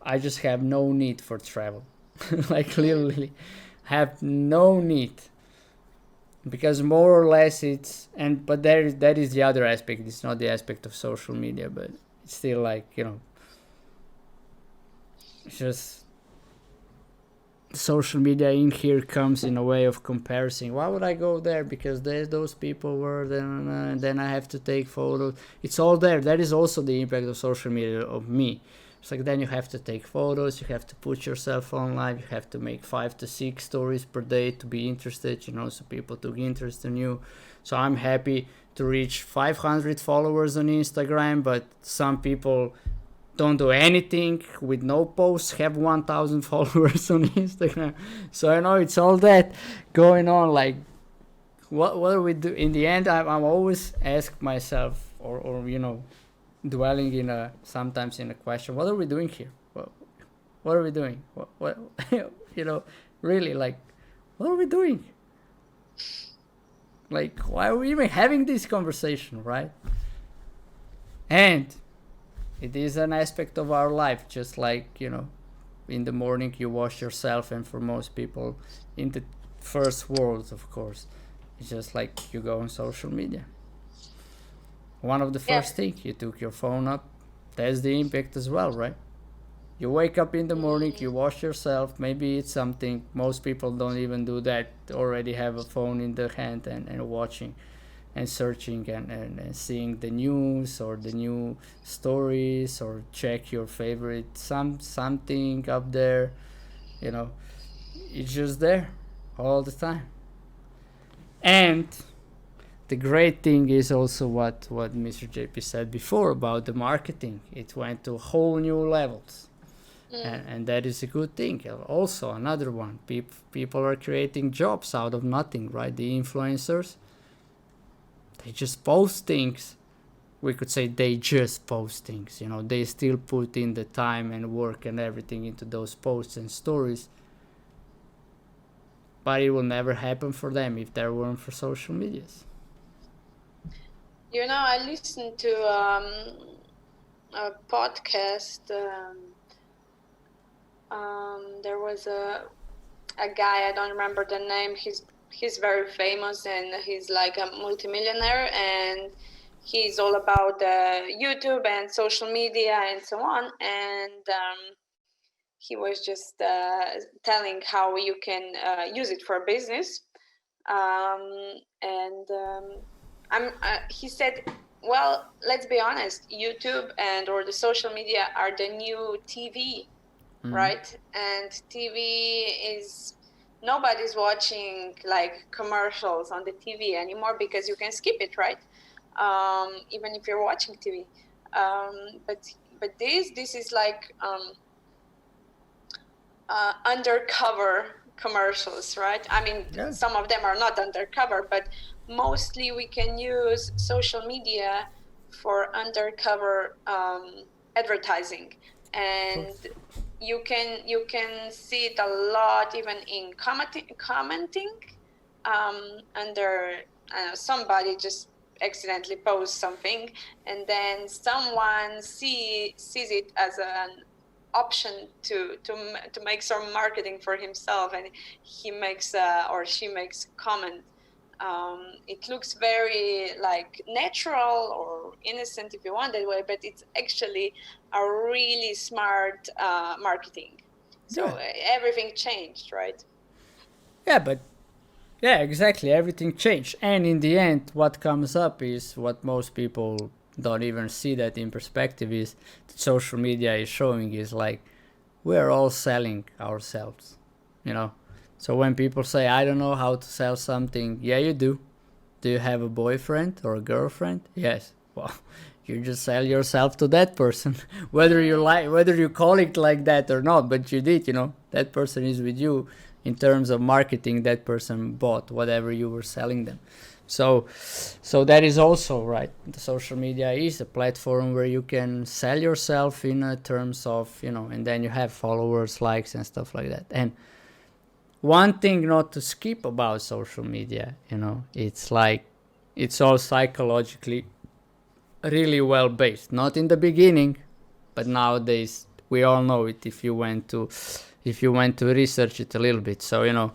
Speaker 1: I just have no need for travel. Like, literally have no need. Because more or less but that is the other aspect. It's not the aspect of social media, but it's still like, it's just social media in here comes in a way of comparison. Why would I go there? Because those people were there, and then I have to take photos. It's all there. That is also the impact of social media of me. It's like then you have to take photos, you have to put yourself online, you have to make 5 to 6 stories per day to be interested, so people took interest in you. So I'm happy to reach 500 followers on Instagram, but some people don't do anything with no posts, have 1,000 followers on Instagram. So I know it's all that going on. Like, what do we do? In the end, I'm always ask myself, or dwelling in sometimes in a question: what are we doing here? What are we doing? What really, like, what are we doing? Like, why are we even having this conversation, right? And it is an aspect of our life, just like, in the morning you wash yourself, and for most people in the first world, of course, it's just like you go on social media. One of the first things, you took your phone up, that's the impact as well, right? You wake up in the morning, you wash yourself, maybe it's something, most people don't even do that, already have a phone in their hand and watching and searching and seeing the news or the new stories, or check your favorite something up there. It's just there all the time. And the great thing is also what Mr. JP said before about the marketing. It went to whole new levels. And that is a good thing. Also, another one, people are creating jobs out of nothing, right? The influencers, they just post things. We could say they just post things. They still put in the time and work and everything into those posts and stories. But it will never happen for them if there weren't for social medias.
Speaker 2: I listened to a podcast. There was a guy, I don't remember the name. He's very famous, and he's like a multimillionaire, and he's all about YouTube and social media and so on. And he was just telling how you can use it for business. He said, well, let's be honest, YouTube or the social media are the new TV, right? And TV is, nobody's watching like commercials on the TV anymore because you can skip it, right? Even if you're watching TV. But this is like undercover commercials, right? I mean, some of them are not undercover, but mostly we can use social media for undercover advertising, and you can see it a lot even in commenting under somebody just accidentally posts something, and then someone sees it as an option to make some marketing for himself, and he makes or she makes comment. It looks very like natural or innocent, if you want that way, but it's actually a really smart marketing. So everything changed, right?
Speaker 1: Yeah, exactly. Everything changed. And in the end, what comes up is what most people don't even see that in perspective is that social media is showing is like we're all selling ourselves, So when people say, I don't know how to sell something, yeah, you do. Do you have a boyfriend or a girlfriend? Yes. Well, you just sell yourself to that person, whether you call it like that or not, but you did, that person is with you. In terms of marketing, that person bought whatever you were selling them. So that is also right. The social media is a platform where you can sell yourself in terms of, and then you have followers, likes, and stuff like that. And one thing not to skip about social media, it's like it's all psychologically really well based. Not in the beginning, but nowadays we all know it if you went to research it a little bit. So,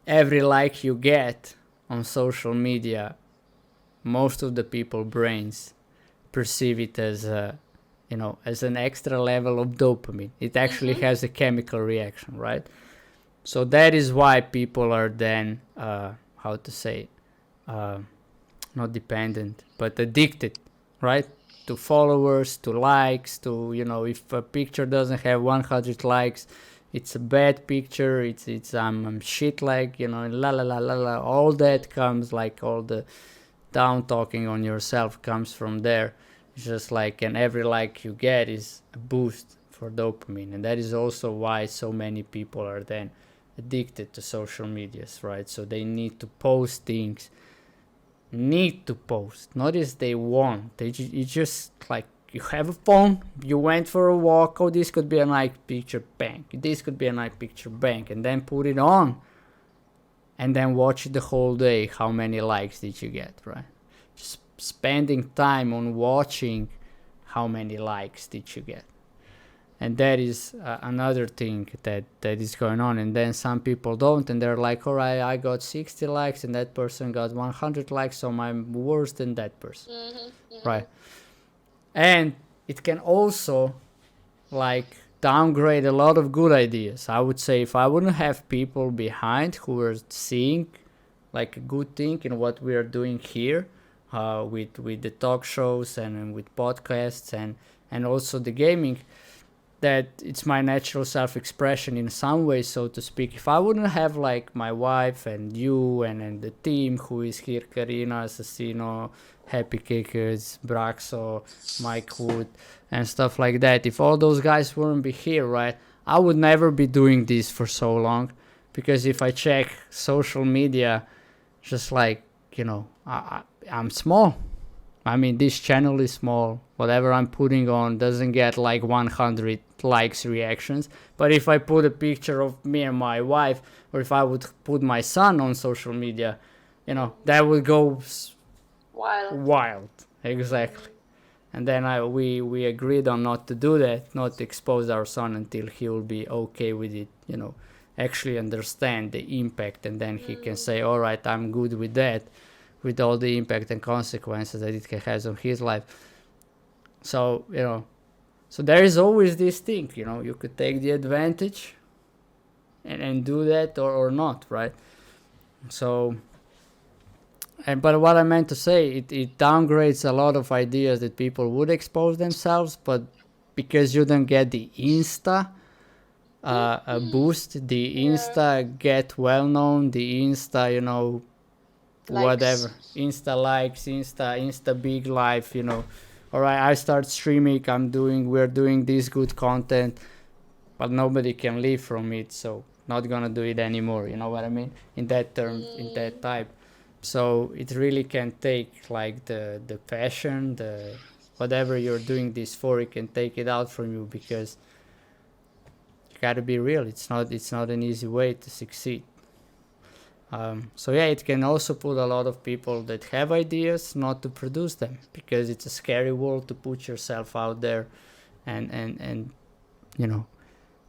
Speaker 1: every like you get on social media, most of the people brains perceive it as as an extra level of dopamine. It actually has a chemical reaction, right? So that is why people are then not dependent, but addicted, right? to followers, to likes, to, you know, if a picture doesn't have 100 likes, it's a bad picture, it's shit, like, you know, la la la la la, all that comes, like, all the down talking on yourself comes from there. It's just like, and every like you get is a boost for dopamine, and that is also why so many people are then addicted to social medias, right? So they need to post things, not as they want. It's just like, you have a phone, you went for a walk, oh, this could be a nice picture, bang, this could be a nice picture, bang, and then put it on, and then watch it the whole day. How many likes did you get, right? Just spending time on watching how many likes did you get. And that is another thing that is going on. And then some people don't, and they're like, all right, I got 60 likes and that person got 100 likes, so I'm worse than that person. Right? And it can also, like, downgrade a lot of good ideas. I would say, if I wouldn't have people behind who are seeing like a good thing in what we are doing here, with the talk shows and with podcasts and also the gaming, that it's my natural self-expression in some way, so to speak. If I wouldn't have like my wife and you and the team who is here, Karina, Assassino, Happy Kickers, Braxo, Mike Wood, and stuff like that, if all those guys wouldn't be here, right, I would never be doing this for so long. Because if I check social media, just like, you know, I'm small. I mean, this channel is small. Whatever I'm putting on doesn't get like 100 likes, reactions. But if I put a picture of me and my wife, or if I would put my son on social media, you know, that would go wild. Exactly. And then we agreed on not to do that, not to expose our son until he will be okay with it, you know, actually understand the impact, and then he can say, all right, I'm good with that, with all the impact and consequences that it has on his life. So, you know, so there is always this thing, you know, you could take the advantage and do that, or not, right? So, but what I meant to say, it downgrades a lot of ideas that people would expose themselves, but because you don't get the Insta a boost, the Insta get well known, the Insta, you know, whatever, Insta likes, Insta big life, you know, all right, I start streaming, we're doing this good content, but nobody can live from it, so not gonna do it anymore, you know what I mean, in that term, in that type. So it really can take like the passion, the whatever you're doing this for, it can take it out from you, because you gotta be real, it's not an easy way to succeed. So yeah, it can also put a lot of people that have ideas not to produce them, because it's a scary world to put yourself out there, and you know,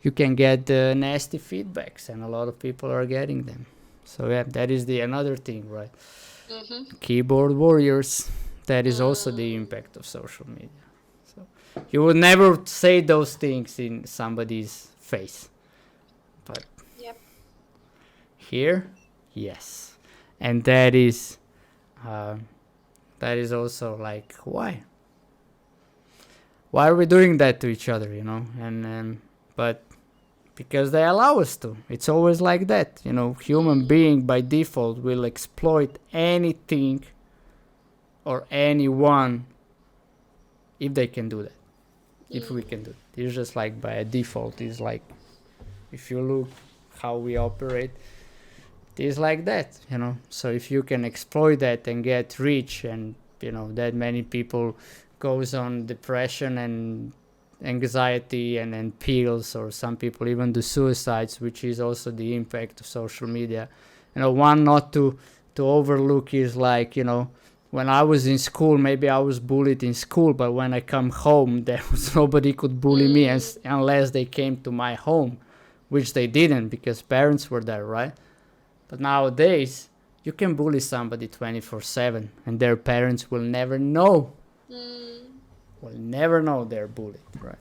Speaker 1: you can get nasty feedbacks, and a lot of people are getting them. So yeah, that is another thing, right? Keyboard warriors, that is also the impact of social media. So you would never say those things in somebody's face, but here, yes. And that is also like, why are we doing that to each other, you know? And but because they allow us to. It's always like that, you know. Human being by default will exploit anything or anyone if they can do that, if we can do it. It's just like by default. It's like, if you look how we operate, it is like that, you know. So if you can exploit that and get rich, and you know that many people goes on depression and anxiety and pills, or some people even do suicides, which is also the impact of social media. You know, one not to overlook is like, you know, when I was in school, maybe I was bullied in school, but when I come home, there was nobody could bully me unless they came to my home, which they didn't, because parents were there, right? But nowadays, you can bully somebody 24/7, and their parents will never know. Will never know they're bullied, right?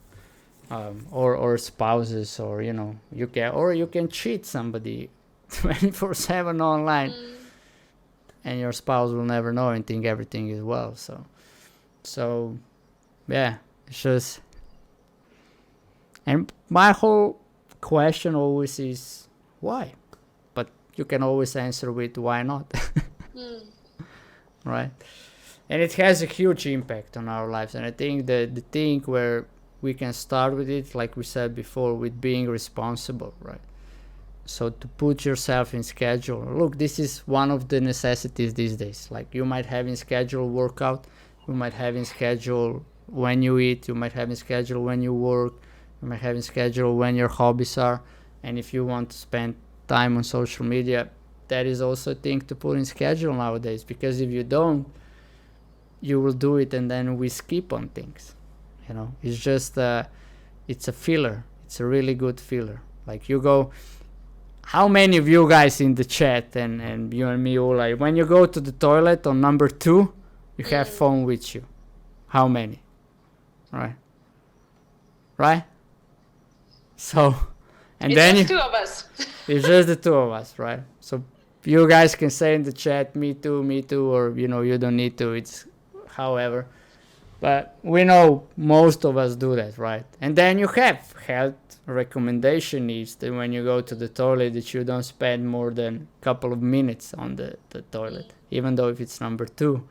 Speaker 1: Or spouses, or you know, you can cheat somebody 24/7 online, and your spouse will never know and think everything is well. So yeah, it's just, and my whole question always is why, but you can always answer with why not. Right? And it has a huge impact on our lives, and I think the thing where we can start with it, like we said before, with being responsible, right? So to put yourself in schedule. Look, this is one of the necessities these days. Like you might have in schedule workout, you might have in schedule when you eat, you might have in schedule when you work, you might have in schedule when your hobbies are. And if you want to spend time on social media, that is also a thing to put in schedule nowadays, because if you don't, you will do it and then we skip on things. It's just it's a filler. It's a really good filler. Like you go, how many of you guys in the chat and you and me all, like when you go to the toilet on number 2, you have phone with you? How many? Right? So, and
Speaker 2: it's
Speaker 1: then
Speaker 2: just 2 of us.
Speaker 1: It's just the 2 of us, right? So you guys can say in the chat, me too, or you don't need to. It's however. But we know most of us do that, right? And then you have health recommendation is that when you go to the toilet that you don't spend more than a couple of minutes on the toilet, even though if it's number 2.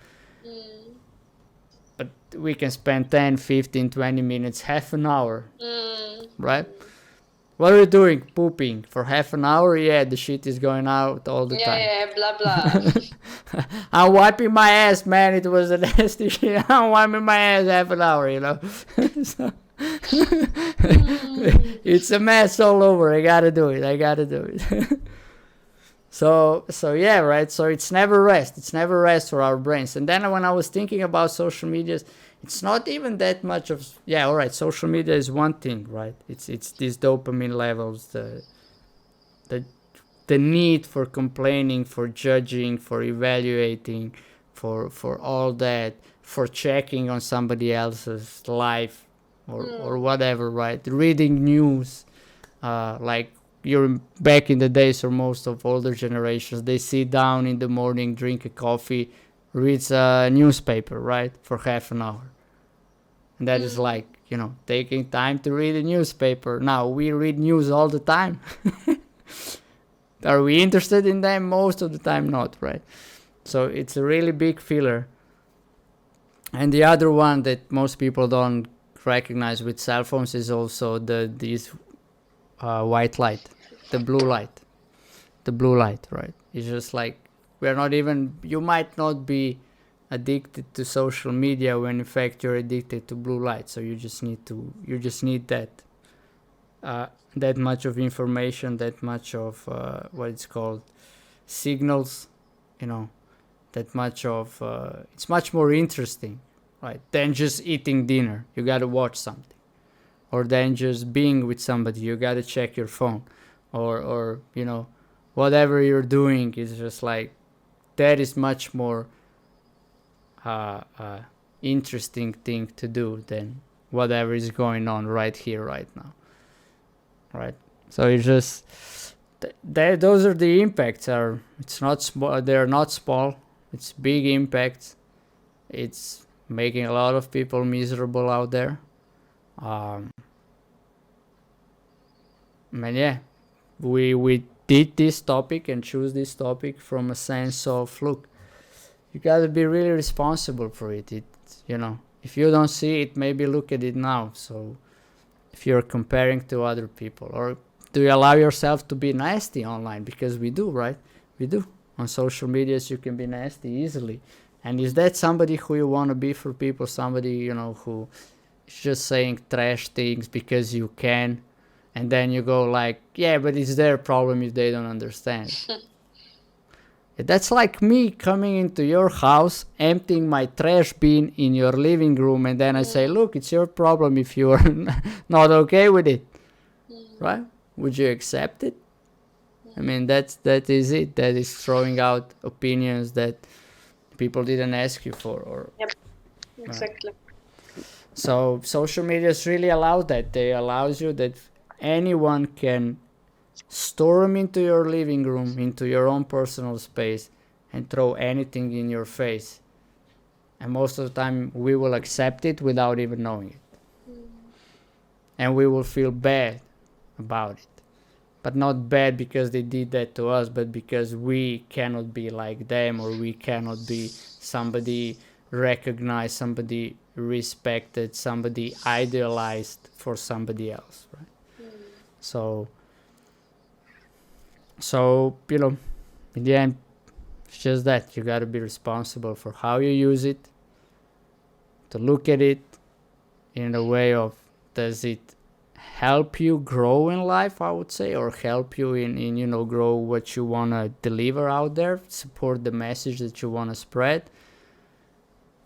Speaker 1: But we can spend 10, 15, 20 minutes, half an hour, right? What are you doing? Pooping for half an hour? Yeah, the shit is going out all the time.
Speaker 2: Yeah, blah, blah.
Speaker 1: I'm wiping my ass, man. It was a nasty shit. I'm wiping my ass half an hour, So, it's a mess all over. I gotta do it. So yeah, right? So it's never rest. It's never rest for our brains. And then when I was thinking about social medias, it's not even that much of, yeah, all right, social media is one thing, right? It's these dopamine levels, the need for complaining, for judging, for evaluating, for all that, for checking on somebody else's life or whatever, right? Reading news, like you're back in the days, or most of older generations, they sit down in the morning, drink a coffee, reads a newspaper, right, for half an hour. And that is like, taking time to read a newspaper. Now, we read news all the time. Are we interested in them? Most of the time not, right? So it's a really big filler. And the other one that most people don't recognize with cell phones is also these white light, the blue light, right? It's just like, you might not be addicted to social media when in fact you're addicted to blue light. So you just need that much of information, that much of what it's called, signals, that much of it's much more interesting, right, than just eating dinner. You gotta watch something, or than just being with somebody. You gotta check your phone, or whatever you're doing is just like, that is much more interesting thing to do than whatever is going on right here, right now, right? So it's just those are the impacts. It's not small. They're not small. It's big impacts. It's making a lot of people miserable out there. And yeah, we did this topic and choose this topic from a sense of, look, you gotta be really responsible for it. If you don't see it, maybe look at it now. So if you're comparing to other people, or do you allow yourself to be nasty online? Because we do, right? We do. On social medias, you can be nasty easily. And is that somebody who you want to be for people? Somebody, who is just saying trash things because you can, and then you go like, yeah, but it's their problem if they don't understand. That's like me coming into your house, emptying my trash bin in your living room, and then I say, look, it's your problem if you are not okay with it, right? Would you accept it? I mean, that is it. That is throwing out opinions that people didn't ask you for. Or
Speaker 2: Yep, exactly.
Speaker 1: So social medias really allow that. They allows you that anyone can storm into your living room, into your own personal space, and throw anything in your face. and most of the time we will accept it without even knowing it. And we will feel bad about it. But not bad because they did that to us, but because we cannot be like them, or we cannot be somebody recognized, somebody respected, somebody idealized for somebody else, right? So you know, in the end, it's just that you got to be responsible for how you use it, to look at it in a way of, does it help you grow in life, I would say, or help you in you know, grow what you want to deliver out there, support the message that you want to spread,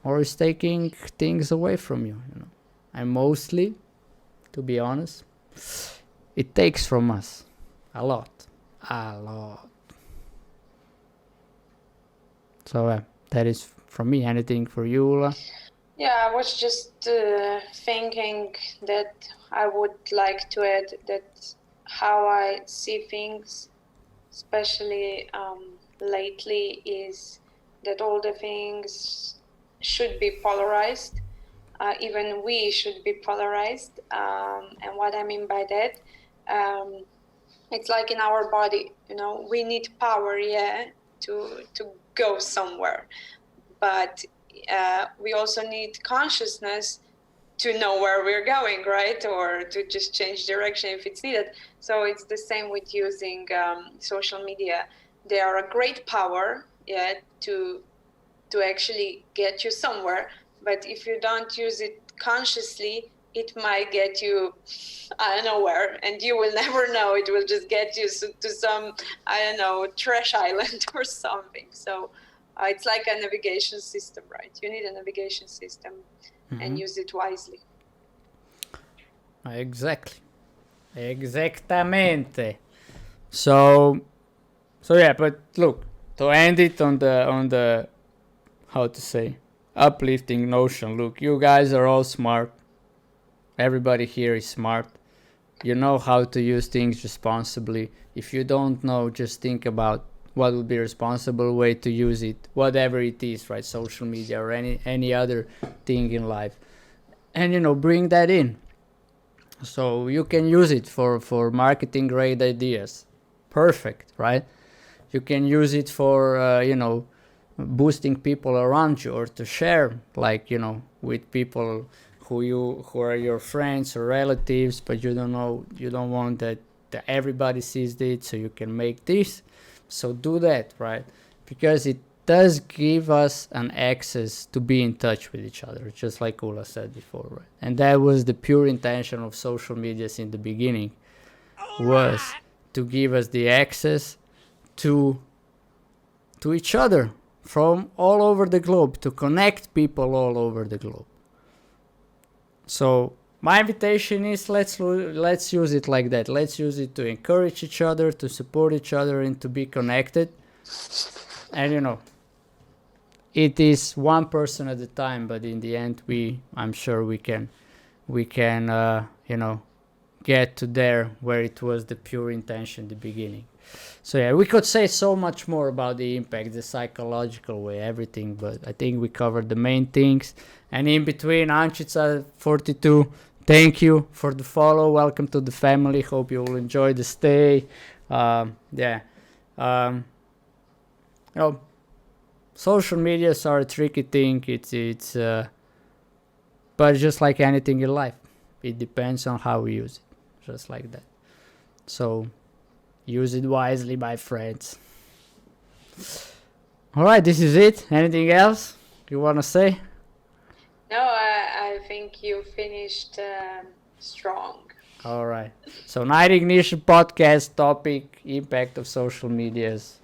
Speaker 1: or is taking things away from you, you know. And mostly, to be honest, it takes from us a lot. So that is from me. Anything for you, Ula?
Speaker 2: Yeah, I was just thinking that I would like to add that how I see things, especially lately, is that all the things should be polarized. Even we should be polarized. And what I mean by that, it's like in our body, you know, we need power, to go somewhere. But we also need consciousness to know where we're going, right? Or to just change direction if it's needed. So it's the same with using social media. They are a great power, to actually get you somewhere. But if you don't use it consciously, it might get you, I don't know where, and you will never know. It will just get you to some, I don't know, trash island or something. So it's like a navigation system, right? You need a navigation system and use it wisely.
Speaker 1: Exactamente. So yeah, but look, to end it on the how to say, uplifting notion. Look, you guys are all smart. Everybody here is smart. You know how to use things responsibly. If you don't know, just think about what would be a responsible way to use it, whatever it is, right? Social media or any other thing in life. And, you know, bring that in. So you can use it for marketing great ideas. Perfect, right? You can use it for, you know, boosting people around you, or to share, like, you know, with people who are your friends or relatives, but you don't want that everybody sees it, so you can make this. So do that, right? Because it does give us an access to be in touch with each other, just like Ula said before, right? And that was the pure intention of social medias in the beginning, was to give us the access to each other from all over the globe, to connect people all over the globe. So my invitation is, let's use it like that. Let's use it to encourage each other, to support each other, and to be connected. And, you know, it is one person at a time, but in the end, I'm sure we can you know, get to there where it was the pure intention at the beginning. So yeah, we could say so much more about the impact, the psychological way, everything, but I think we covered the main things. And in between, Ančica42, thank you for the follow. Welcome to the family. Hope you will enjoy the stay. You know, social medias are a tricky thing. It's but just like anything in life, it depends on how we use it, just like that. So use it wisely, my friends. All right, this is it. Anything else you want to say?
Speaker 2: No, I think you finished strong.
Speaker 1: All right. So, Night Ignition podcast topic: impact of social medias.